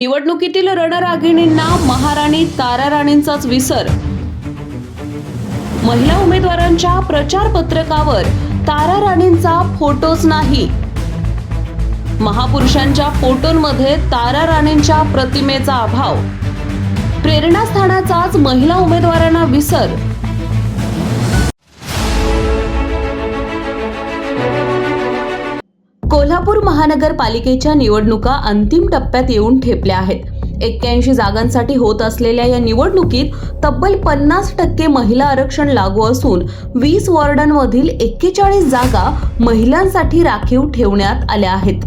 निवडणुकीतील रणरागिणींना महाराणी तारा राणींचाच विसर. महिला उमेदवारांच्या प्रचार पत्रकावर तारा राणींचा फोटोच नाही. महापुरुषांच्या फोटोंमध्ये तारा राणींच्या प्रतिमेचा अभाव. प्रेरणास्थानाचाच महिला उमेदवारांना विसर. कोल्हापूर महानगरपालिकेच्या निवडणुका अंतिम टप्प्यात येऊन ठेपल्या आहेत. 81 जागांसाठी होत असलेल्या या निवडणुकीत तब्बल 50% महिला आरक्षण लागू असून 20 वॉर्डांमधील 41 जागा महिलांसाठी राखीव ठेवण्यात आल्या आहेत.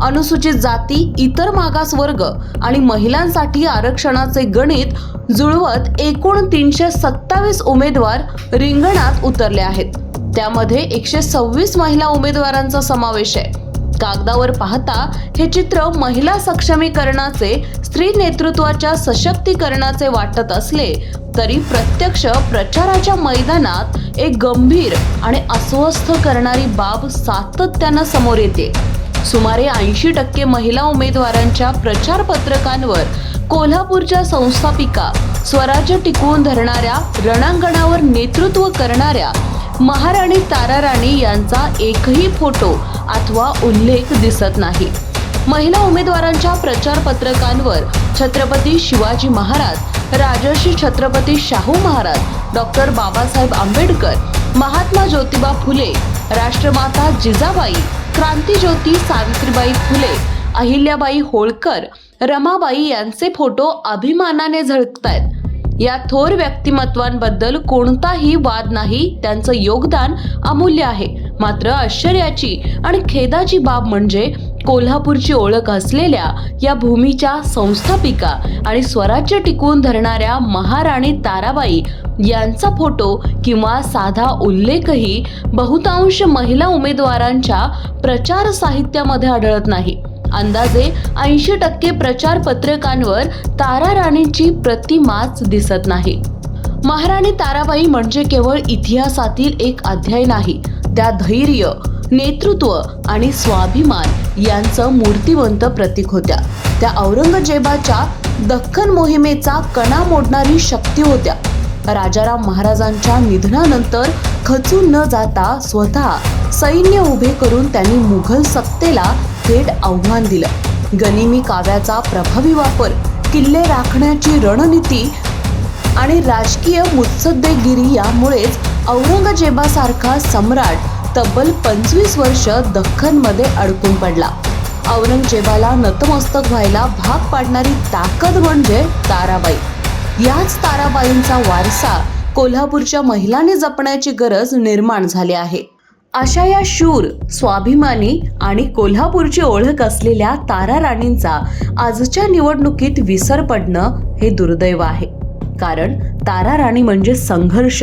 अनुसूचित जाती, इतर मागासवर्ग आणि महिलांसाठी आरक्षणाचे गणित जुळवत एकूण 327 उमेदवार रिंगणात उतरले आहेत. त्यामध्ये 126 महिला उमेदवारांचा समावेश आहे. कागदावर पाहता हे चित्र महिला सक्षमीकरणाचे, स्त्री नेतृत्वाच्या सशक्तीकरणाचे वाटत असले तरी प्रत्यक्ष प्रचाराच्या मैदानात एक गंभीर आणि अस्वस्थ करणारी बाब सातत्यानं समोर येते. सुमारे 80% महिला उमेदवारांच्या प्रचार पत्रकांवर कोल्हापूरच्या संस्थापिका, स्वराज्य टिकवून धरणाऱ्या, रणांगणावर नेतृत्व करणाऱ्या महाराणी तारा राणी यांचा एकही फोटो अथवा उल्लेख दिसत नाही. महिला उमेदवारांच्या प्रचार पत्रकांवर छत्रपती शिवाजी महाराज, राजर्षी छत्रपती शाहू महाराज, डॉक्टर बाबासाहेब आंबेडकर, महात्मा ज्योतिबा फुले, राष्ट्रमाता जिजाबाई, क्रांतिज्योती सावित्रीबाई फुले, अहिल्याबाई होळकर, रमाबाई यांचे फोटो अभिमानाने झळकतायत. या थोर व्यक्तिमत्वांबद्दल कोणताही वाद नाही. त्यांचं योगदान अमूल्य आहे. मात्र आश्चर्याची आणि खेदाची बाब म्हणजे कोल्हापूरची ओळख असलेल्या या भूमीच्या संस्थापिका आणि स्वराज्य टिकवून धरणाऱ्या महाराणी ताराबाई यांचा फोटो किंवा साधा उल्लेखही बहुतांश महिला उमेदवारांच्या प्रचार साहित्यामध्ये आढळत नाही. अंदाजे 80% प्रचार पत्रकांवर तारा राणींची प्रतिमाच दिसत नाही. महाराणी ताराबाई म्हणजे केवळ इतिहासातील एक अध्याय नाही. त्या धैर्य, नेतृत्व आणि स्वाभिमान यांचं मूर्तिवंत प्रतीक होत्या. त्या औरंगजेबाच्या दख्खन मोहिमेचा कणा मोडणारी शक्ती होत्या. राजाराम महाराजांच्या निधनानंतर खचून न जाता स्वतः सैन्य उभे करून त्यांनी मुघल सत्तेला थेट आव्हान दिलं. गनिमी काव्याचा प्रभावी वापर, किल्ले राखण्याची रणनीती आणि राजकीय मुत्सद्देगिरी यामुळेच औरंगजेबासारखा सम्राट तब्बल 25 वर्ष दख्खनमध्ये अडकून पडला. औरंगजेबाला नतमस्तक व्हायला भाग पाडणारी ताकद म्हणजे ताराबाई. याच ताराबाईंचा वारसा कोल्हापूरच्या महिलांनी जपण्याची गरज निर्माण झाली आहे. अशा या शूर, स्वाभिमानी आणि कोल्हापूरची ओळख असलेल्या तारा राणींचा आजच्या निवडणुकीत विसर पडणं हे दुर्दैव आहे. कारण तारा राणी म्हणजे संघर्ष,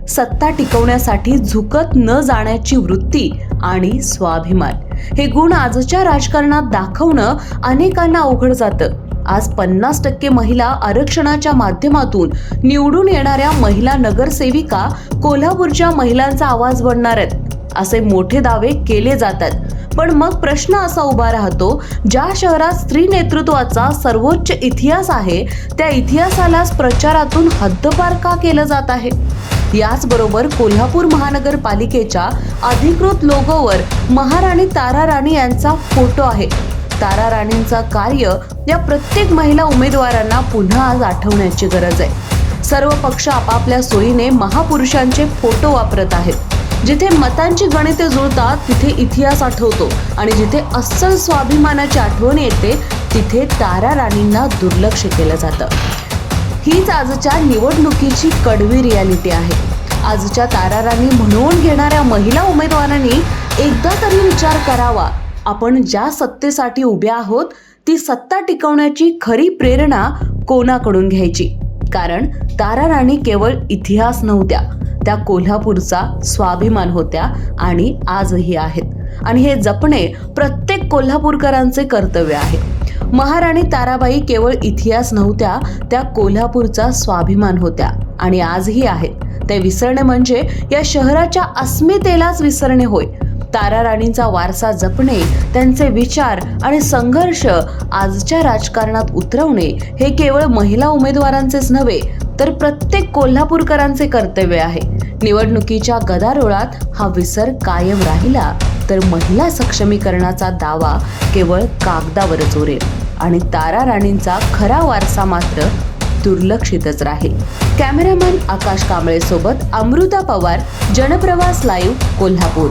सत्ता टिकवण्यासाठी झुकत न जाण्याची वृत्ती आणि स्वाभिमान. हे गुण आजच्या राजकारणात दाखवणं अनेकांना अवघड जातं. आज 50% महिला आरक्षणाच्या माध्यमातून निवडून येणाऱ्या महिला नगरसेविका कोल्हापूरच्या महिलांचा आवाज बनणार आहेत असे मोठे दावे केले जातात. पण मग प्रश्न असा उभा राहतो, ज्या शहरात स्त्री नेतृत्वाचा सर्वोच्च इतिहास आहे त्या इतिहासालाच प्रचारातून हद्दपार का केलं जात आहे? याचबरोबर कोल्हापूर महानगरपालिकेच्या अधिकृत लोगोवर महाराणी तारा राणी यांचा फोटो आहे. तारा राणींचं कार्य या प्रत्येक महिला उमेदवारांना पुन्हा आज आठवण्याची गरज आहे. सर्व पक्ष आपापल्या सोयीने महापुरुषांचे फोटो वापरत आहेत. जिथे मतांची गणिते जुळतात तिथे इतिहास आठवतो आणि जिथे अस्सल स्वाभिमानाची आठवण येते तिथे तारा राणींना दुर्लक्ष केलं जातं. हीच आजच्या निवडणुकीची कडवी रियालिटी आहे. आजच्या तारा राणी म्हणून घेणाऱ्या महिला उमेदवारांनी एकदा तरी विचार करावा, आपण ज्या सत्तेसाठी उभ्या आहोत ती सत्ता टिकवण्याची खरी प्रेरणा कोणाकडून घ्यायची? कारण तारा राणी केवळ इतिहास नव्हत्या, त्या कोल्हापूरचा स्वाभिमान होत्या आणि आजही आहेत. आणि हे जपणे प्रत्येक कोल्हापूरकरांचे कर्तव्य आहे. महाराणी ताराबाई केवळ इतिहास नव्हत्या, त्या कोल्हापूरचा स्वाभिमान होत्या आणि आजही आहेत. ते विसरणे म्हणजे या शहराच्या अस्मितेलाच विसरणे होय. तारा राणींचा वारसा जपणे, त्यांचे विचार आणि संघर्ष आजच्या राजकारणात उतरवणे हे केवळ महिला उमेदवारांचेच नव्हे तर प्रत्येक कोल्हापूरकरांचे कर्तव्य आहे. निवडणुकीच्या गदारोळात हा विसर कायम राहिला तर महिला सक्षमीकरणाचा दावा केवळ कागदावरच उरेल आणि तारा राणींचा खरा वारसा मात्र दुर्लक्षितच राहील. कॅमेरामॅन आकाश कांबळे सोबत अमृता पवार, जनप्रवास लाईव्ह, कोल्हापूर.